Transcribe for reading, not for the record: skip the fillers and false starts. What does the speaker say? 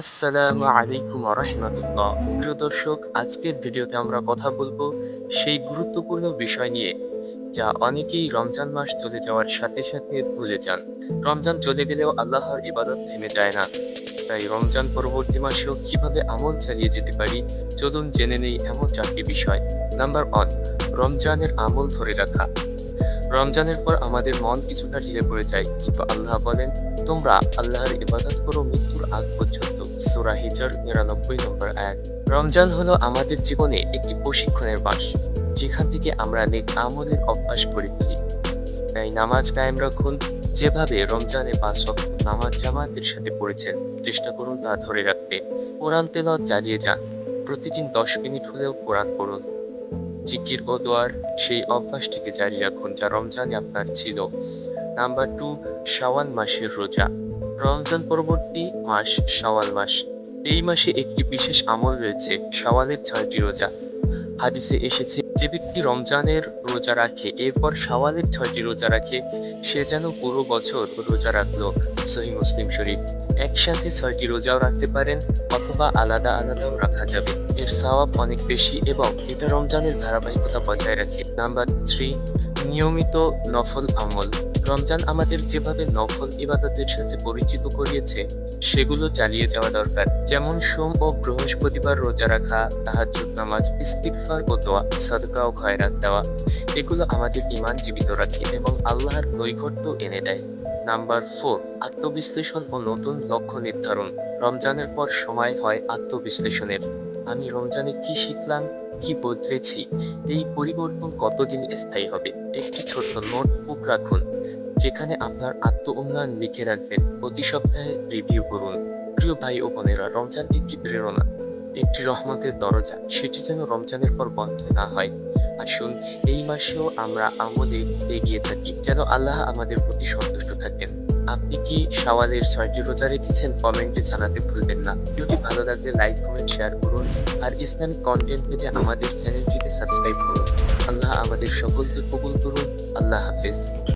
আসসালামু আলাইকুম ওয়া রাহমাতুল্লাহ। প্রিয় দর্শক, আজকের ভিডিওতে আমরা কথা বলবো সেই গুরুত্বপূর্ণ বিষয় নিয়ে যা অনেকেই রমজান মাস চলে যাওয়ার সাথে সাথে ভুলে যান। রমজান চলে গেলেও আল্লাহর ইবাদত থেমে যায় না। তাই রমজান পরবর্তী মাসেও কিভাবে আমল চালিয়ে যেতে পারি, চলুন জেনে নেই এমন 4টি বিষয়। নাম্বার 1, রমজানের আমল ধরে রাখা। রমজানের পর আমাদের মন কিছুটা ঢিলে পড়ে যায়, কিন্তু আল্লাহ বলেন, তোমরা আল্লাহর ইবাদত করো মৃত্যুর আগ পর্যন্ত। সূরা হিজর 99 নম্বর আয়াত। রমজান হলো আমাদের জীবনে একটি প্রশিক্ষণের মাস, যেখান থেকে আমরা নেক আমলের অভ্যাস করে তুলি। তাই নামাজ কায়েম রাখুন। যেভাবে রমজানে 5 ওয়াক্ত নামাজ জামাতের সাথে পড়েছেন, চেষ্টা করুন তা ধরে রাখতে। কোরআন তেলাওয়াত চালিয়ে যান। প্রতিদিন 10 মিনিট হলেও কোরআন পড়ুন। জিকির ও দোয়ার সেই অভ্যাসটিকে জারি রাখুন যা রমজানে আপনার ছিল। নাম্বার 2, শাওয়াল মাসের রোজা। রমজান পরবর্তী মাস শাওয়াল মাস। এই মাসে একটি বিশেষ আমল রয়েছে, শাওয়ালের 6টি রোজা। হাদিসে এসেছে, যে ব্যক্তি রমজানের রোজা রাখে এরপর শাওয়ালের 6টি রোজা রাখে, সে যেন পুরো বছর রোজা রাখলো। সহিহ মুসলিম শরীফ। একসাথে 6টি রোজাও রাখতে পারেন, অথবা আলাদা আলাদাও রাখা যাবে। এর সওয়াব অনেক বেশি এবং এটা রমজানের ধারাবাহিকতা বজায় রাখে। নাম্বার 3, নিয়মিত নফল আমল। রমজান আমাদের যেভাবে নফল ইবাদতের সাথে পরিচিত করিয়েছে, সেগুলো চালিয়ে যাওয়া দরকার। যেমন সোম ও বৃহস্পতিবার রোজা রাখা, তাহাজ্জুদ নামাজ, ইস্তিগফার ও দোয়া, সাদকা ও খয়রাত দেওয়া। এগুলো আমাদের ঈমান জীবিত রাখে এবং আল্লাহর নৈকট্য এনে দেয়। নাম্বার 4, আত্মবিশ্লেষণ ও নতুন লক্ষ্য নির্ধারণ। রমজানের পর সময় হয় আত্মবিশ্লেষণের। আমি রমজানে কি শিখলাম, কি বদলেছি, এই পরিবর্তন কতদিন স্থায়ী হবে। একটি ছোট্ট নোটবুক রাখুন, যেখানে আপনার আত্ম উন্নয়ন লিখে রাখবেন। প্রতি সপ্তাহে রিভিউ করুন। প্রিয় ভাই ও বোনেরা, রমজান একটি প্রেরণা, একটি রহমতের দরজা, সেটি যেন রমজানের পর বন্ধ না হয়। আসুন এই মাসেও আমরা আমলে এগিয়ে থাকি, যেন আল্লাহ আমাদের প্রতি সন্তুষ্ট থাকেন। আপনি কি শাওয়ালের 6টি রোজা রেখেছেন? কমেন্টে জানাতে ভুলবেন না। ভিডিওটি ভালো লাগলে লাইক, কমেন্ট, শেয়ার করুন। আর ইসলামিক কন্টেন্ট পেতে আমাদের চ্যানেলটিতে সাবস্ক্রাইব করুন। আল্লাহ আমাদের সকলকে কবুল করুন। আল্লাহ হাফেজ।